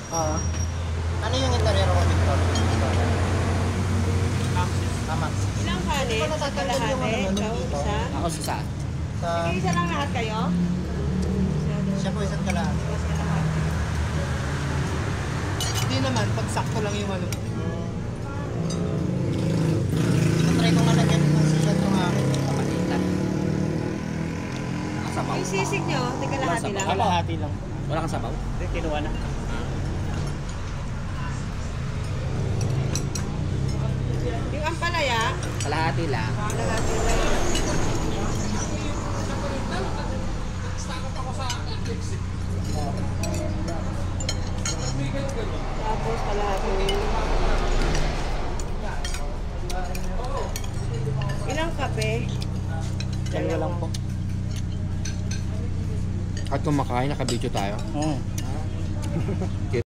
Ano yung interior ko dito? Maxis. Ilang kanin? Sa kalahati? Ikaw, isa? Ako isa. Sa... Sige, isa lang lahat kayo? Siya po isa't kalahati. Hindi naman, pag sakto lang yung ano. Natry ko nga lagyan ng sisya ito nga akin. Kapalitan. Ang sabaw. Yung sisig nyo, kalahati lang? Kalahati lang. Wala kang sabaw? Hindi, kinuha na. Yung ampalaya, Kalahati lang. kalahati lang. Tapos kalahati. Ilang kape? Dalawa lang po. At kumakain, nakabidyo tayo. Oo.